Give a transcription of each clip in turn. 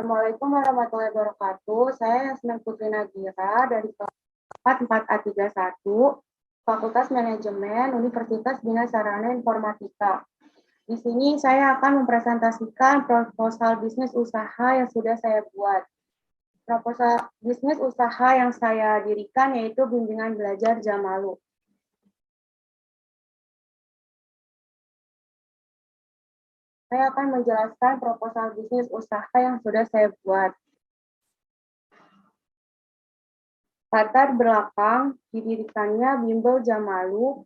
Assalamualaikum warahmatullahi wabarakatuh. Saya Yasmin Putri Nadira dari kelas 4A31, Fakultas Manajemen Universitas Bina Sarana Informatika. Di sini saya akan mempresentasikan proposal bisnis usaha yang sudah saya buat. Proposal bisnis usaha yang saya dirikan yaitu Bimbingan Belajar Jamalu. Saya akan menjelaskan proposal bisnis usaha yang sudah saya buat. Latar belakang didirikannya Bimbel Jamalu,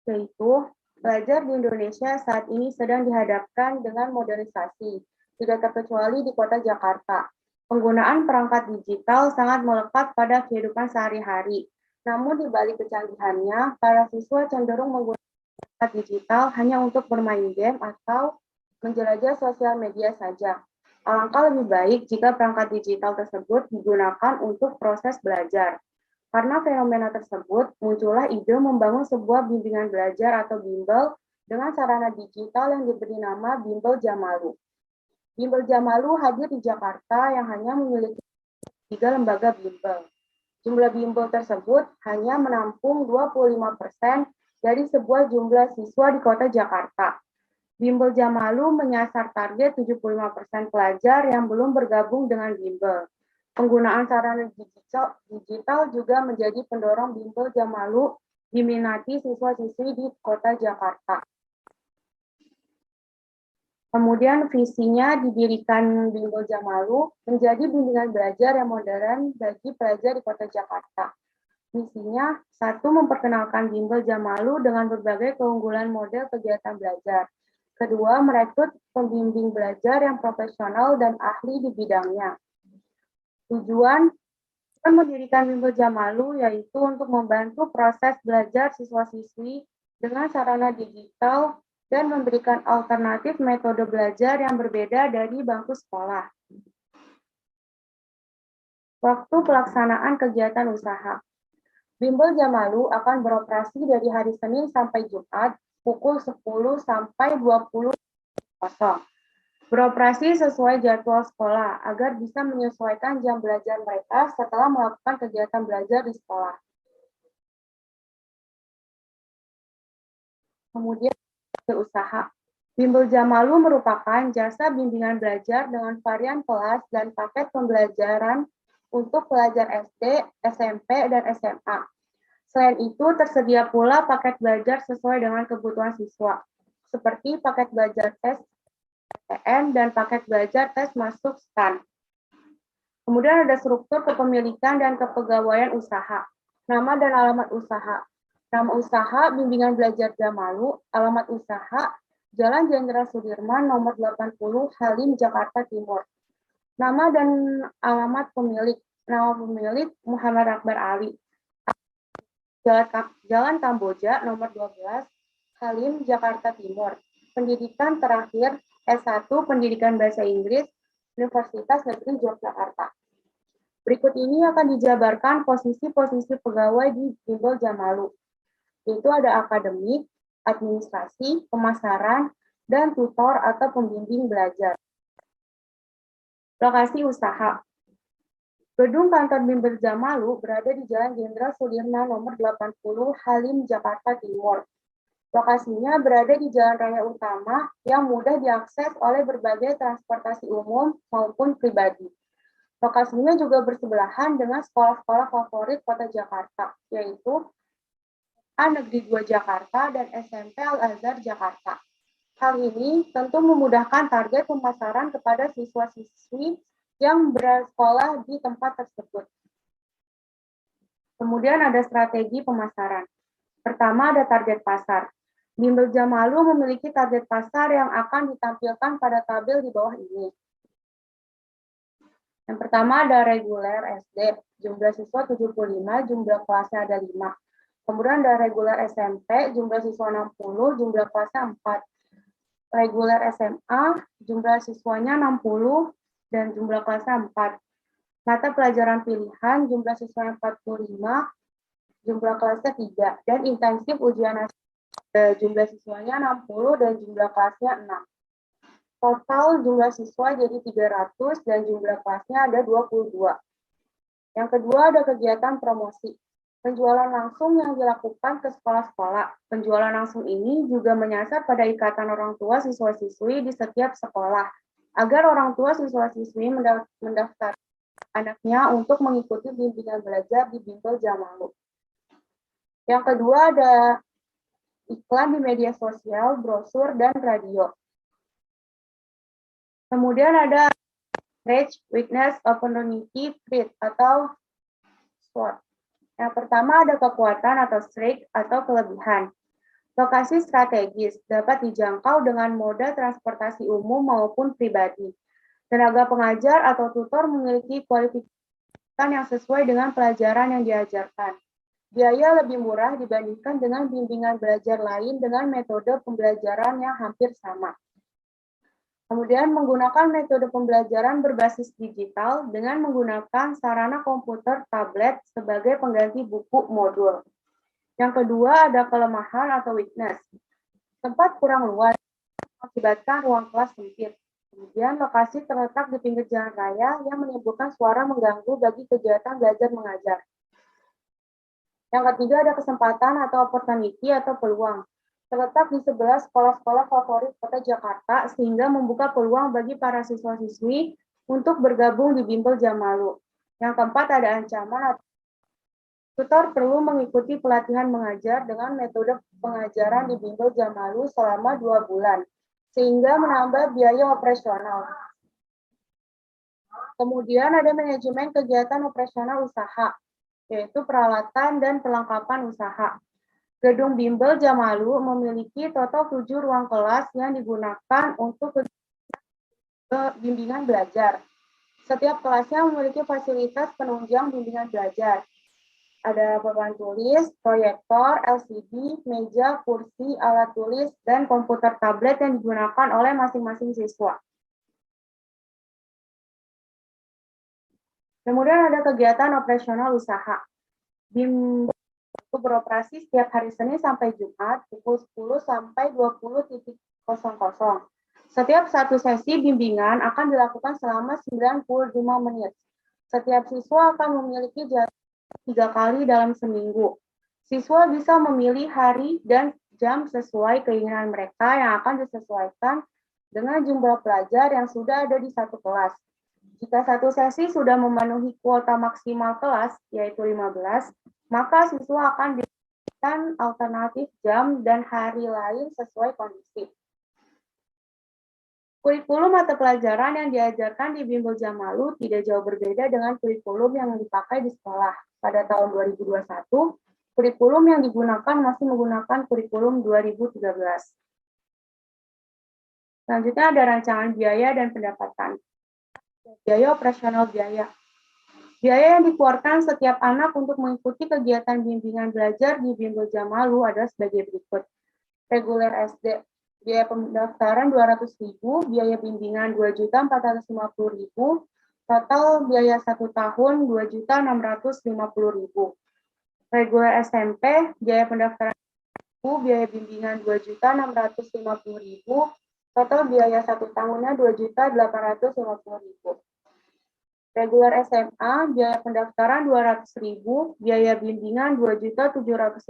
yaitu belajar di Indonesia saat ini sedang dihadapkan dengan modernisasi, tidak terkecuali di kota Jakarta. Penggunaan perangkat digital sangat melekat pada kehidupan sehari-hari. Namun di balik kecanggihannya, para siswa cenderung menggunakan perangkat digital hanya untuk bermain game atau menjelajah sosial media saja. Alangkah lebih baik jika perangkat digital tersebut digunakan untuk proses belajar. Karena fenomena tersebut, muncullah ide membangun sebuah bimbingan belajar atau bimbel dengan sarana digital yang diberi nama Bimbel Jamalu. Bimbel Jamalu hadir di Jakarta yang hanya memiliki 3 lembaga bimbel. Jumlah bimbel tersebut hanya menampung 25% dari sebuah jumlah siswa di kota Jakarta. Bimbel Jamalu menyasar target 75% pelajar yang belum bergabung dengan bimbel. Penggunaan sarana digital juga menjadi pendorong Bimbel Jamalu diminati siswa-siswi di kota Jakarta. Kemudian visinya didirikan Bimbel Jamalu menjadi bimbingan belajar yang modern bagi pelajar di kota Jakarta. Misinya, 1. Memperkenalkan Bimbel Jamalu dengan berbagai keunggulan model kegiatan belajar. 2. Merekrut pembimbing belajar yang profesional dan ahli di bidangnya. Tujuan mendirikan Bimbel Jamalu yaitu untuk membantu proses belajar siswa-siswi dengan sarana digital dan memberikan alternatif metode belajar yang berbeda dari bangku sekolah. Waktu pelaksanaan kegiatan usaha. Bimbel Jamalu akan beroperasi dari hari Senin sampai Jumat pukul 10 sampai 20.00. Beroperasi sesuai jadwal sekolah agar bisa menyesuaikan jam belajar mereka setelah melakukan kegiatan belajar di sekolah. Kemudian, usaha. Bimbel Jamalu merupakan jasa bimbingan belajar dengan varian kelas dan paket pembelajaran untuk pelajar SD, SMP, dan SMA. Selain itu, tersedia pula paket belajar sesuai dengan kebutuhan siswa, seperti paket belajar tes PTN dan paket belajar tes masuk STAN. Kemudian ada struktur kepemilikan dan kepegawaian usaha. Nama dan alamat usaha. Nama usaha Bimbingan Belajar Jamalu, alamat usaha Jalan Jenderal Sudirman nomor 80 Halim, Jakarta Timur. Nama dan alamat pemilik. Nama pemilik Muhammad Akbar Ali. Jalan Kamboja nomor 12 Halim, Jakarta Timur. Pendidikan terakhir S1 Pendidikan Bahasa Inggris, Universitas Negeri Yogyakarta. Berikut ini akan dijabarkan posisi-posisi pegawai di Bimbel Jamalu, yaitu ada akademik, administrasi, pemasaran, dan tutor atau pembimbing belajar. Lokasi usaha. Gedung kantor Bimbel Jamalu berada di Jalan Jenderal Sudirman nomor 80 Halim, Jakarta Timur. Lokasinya berada di jalan raya utama yang mudah diakses oleh berbagai transportasi umum maupun pribadi. Lokasinya juga bersebelahan dengan sekolah-sekolah favorit kota Jakarta, yaitu SMA Negeri 2 Jakarta dan SMP Al-Azhar Jakarta. Hal ini tentu memudahkan target pemasaran kepada siswa-siswi yang bersekolah di tempat tersebut. Kemudian ada strategi pemasaran. Pertama ada target pasar. Bimbel Jamalu memiliki target pasar yang akan ditampilkan pada tabel di bawah ini. Yang pertama ada reguler SD, jumlah siswa 75, jumlah kelasnya ada 5. Kemudian ada reguler SMP, jumlah siswa 60, jumlah kelasnya 4. Reguler SMA, jumlah siswanya 60 dan jumlah kelasnya 4. Mata pelajaran pilihan, jumlah siswa 45, jumlah kelasnya 3. Dan intensif ujian nasional, jumlah siswanya 60 dan jumlah kelasnya 6. Total jumlah siswa jadi 300 dan jumlah kelasnya ada 22. Yang kedua ada kegiatan promosi. Penjualan langsung yang dilakukan ke sekolah-sekolah. Penjualan langsung ini juga menyasar pada ikatan orang tua siswa-siswi di setiap sekolah, agar orang tua siswa-siswi mendaftar anaknya untuk mengikuti bimbingan belajar di Bimbel Jamalu. Yang kedua ada iklan di media sosial, brosur, dan radio. Kemudian ada Strength, Weakness, Opportunity, Threat atau SWOT. Yang pertama ada kekuatan atau strength atau kelebihan. Lokasi strategis dapat dijangkau dengan moda transportasi umum maupun pribadi. Tenaga pengajar atau tutor memiliki kualifikasi yang sesuai dengan pelajaran yang diajarkan. Biaya lebih murah dibandingkan dengan bimbingan belajar lain dengan metode pembelajaran yang hampir sama. Kemudian menggunakan metode pembelajaran berbasis digital dengan menggunakan sarana komputer tablet sebagai pengganti buku modul. Yang kedua ada kelemahan atau weakness. Tempat kurang luas mengakibatkan ruang kelas sempit. Kemudian lokasi terletak di pinggir jalan raya yang menimbulkan suara mengganggu bagi kegiatan belajar mengajar. Yang ketiga ada kesempatan atau opportunity atau peluang. Terletak di sebelah sekolah-sekolah favorit Kota Jakarta sehingga membuka peluang bagi para siswa-siswi untuk bergabung di Bimbel Jamalu. Yang keempat ada ancaman atau tutor perlu mengikuti pelatihan mengajar dengan metode pengajaran di Bimbel Jamalu selama 2 bulan, sehingga menambah biaya operasional. Kemudian ada manajemen kegiatan operasional usaha, yaitu peralatan dan perlengkapan usaha. Gedung Bimbel Jamalu memiliki total 7 ruang kelas yang digunakan untuk bimbingan belajar. Setiap kelasnya memiliki fasilitas penunjang bimbingan belajar. Ada papan tulis, proyektor, LCD, meja, kursi, alat tulis, dan komputer tablet yang digunakan oleh masing-masing siswa. Kemudian ada kegiatan operasional usaha. Bimbel beroperasi setiap hari Senin sampai Jumat pukul 10 sampai 20.00. Setiap satu sesi bimbingan akan dilakukan selama 95 menit. Setiap siswa akan memiliki jadwal 3 kali dalam seminggu. Siswa bisa memilih hari dan jam sesuai keinginan mereka yang akan disesuaikan dengan jumlah pelajar yang sudah ada di satu kelas. Jika satu sesi sudah memenuhi kuota maksimal kelas, yaitu 15, maka siswa akan diberikan alternatif jam dan hari lain sesuai kondisi. Kurikulum mata pelajaran yang diajarkan di Bimbel Jamalu tidak jauh berbeda dengan kurikulum yang dipakai di sekolah. Pada tahun 2021, kurikulum yang digunakan masih menggunakan kurikulum 2013. Selanjutnya ada rancangan biaya dan pendapatan. Biaya operasional biaya. Biaya yang dikeluarkan setiap anak untuk mengikuti kegiatan bimbingan belajar di Bimbel Jamalu adalah sebagai berikut. Reguler SD, biaya pendaftaran 200.000, biaya bimbingan 2.450.000, total biaya 1 tahun 2.650.000. Reguler SMP, biaya pendaftaran 1.000, biaya bimbingan 2.650.000, total biaya 1 tahunnya 2.850.000. Reguler SMA, biaya pendaftaran 200.000, biaya bimbingan 2.750.000,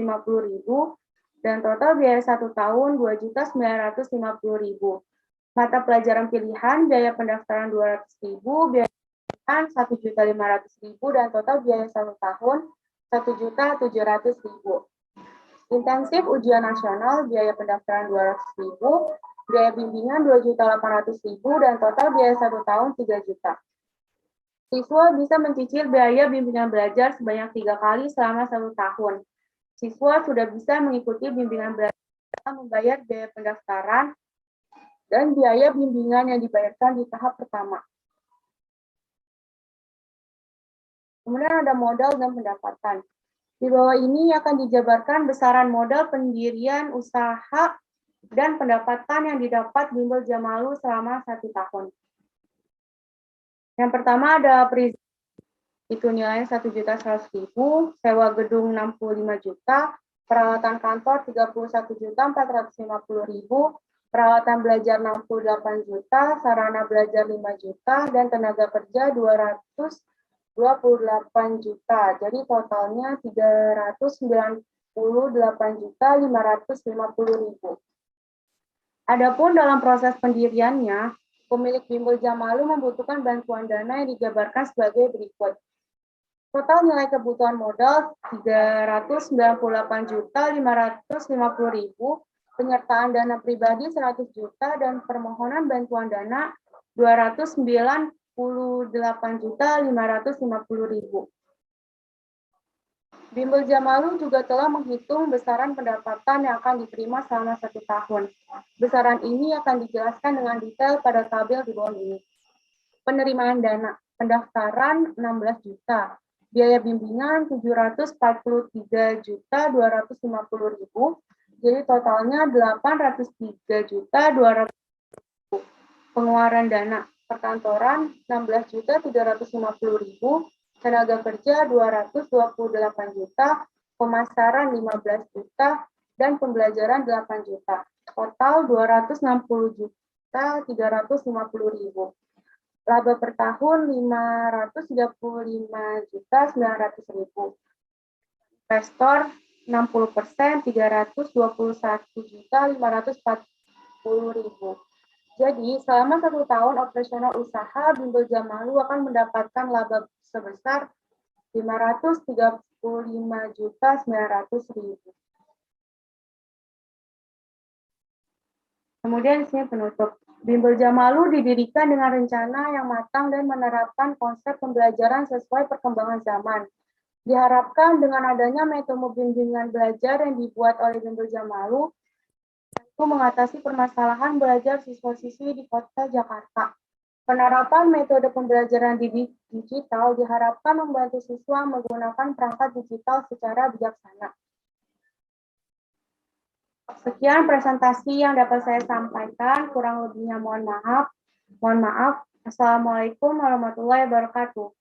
dan total biaya 1 tahun 2.950.000. Mata pelajaran pilihan, biaya pendaftaran 200.000, biaya bimbingan 1.500.000, dan total biaya 1 tahun 1.700.000. Intensif ujian nasional, biaya pendaftaran 200.000, biaya bimbingan 2.800.000, dan total biaya 1 tahun 3 juta. Siswa bisa mencicil biaya bimbingan belajar sebanyak 3 kali selama 1 tahun. Siswa sudah bisa mengikuti bimbingan belajar membayar biaya pendaftaran dan biaya bimbingan yang dibayarkan di tahap pertama. Kemudian ada modal dan pendapatan. Di bawah ini akan dijabarkan besaran modal pendirian usaha dan pendapatan yang didapat Bimbel Jamalu selama 1 tahun. Yang pertama ada perizinan, itu nilainya 1.100.000, sewa gedung 65 juta, peralatan kantor 31.450.000, peralatan belajar 68 juta, sarana belajar 5 juta, dan tenaga kerja 228 juta. Jadi totalnya 398.550.000. Adapun dalam proses pendiriannya, pemilik Bimbel Jamalu membutuhkan bantuan dana yang dijabarkan sebagai berikut. Total nilai kebutuhan modal 398.550.000, penyertaan dana pribadi 100 juta, dan permohonan bantuan dana 298.550.000. Bimbel Jamalu juga telah menghitung besaran pendapatan yang akan diterima selama 1 tahun. Besaran ini akan dijelaskan dengan detail pada tabel di bawah ini. Penerimaan dana, pendaftaran 16 juta, biaya bimbingan 743.250.000, jadi totalnya 803.200.000. Pengeluaran dana perkantoran 16.350.000, tenaga kerja 228 juta, pemasaran 15 juta, dan pembelajaran 8 juta. Total 260.350.000. Laba per tahun 535.900.000. Investor 60%, 321.540.000. Jadi, selama 1 tahun operasional usaha, Bimbel Jamalu akan mendapatkan laba sebesar 535.900.000. Kemudian di sini penutup. Bimbel Jamalu didirikan dengan rencana yang matang dan menerapkan konsep pembelajaran sesuai perkembangan zaman. Diharapkan dengan adanya metode bimbingan belajar yang dibuat oleh Bimbel Jamalu, itu mengatasi permasalahan belajar siswa-siswi di Kota Jakarta. Penerapan metode pembelajaran digital diharapkan membantu siswa menggunakan perangkat digital secara bijaksana. Sekian presentasi yang dapat saya sampaikan, kurang lebihnya mohon maaf. Assalamualaikum warahmatullahi wabarakatuh.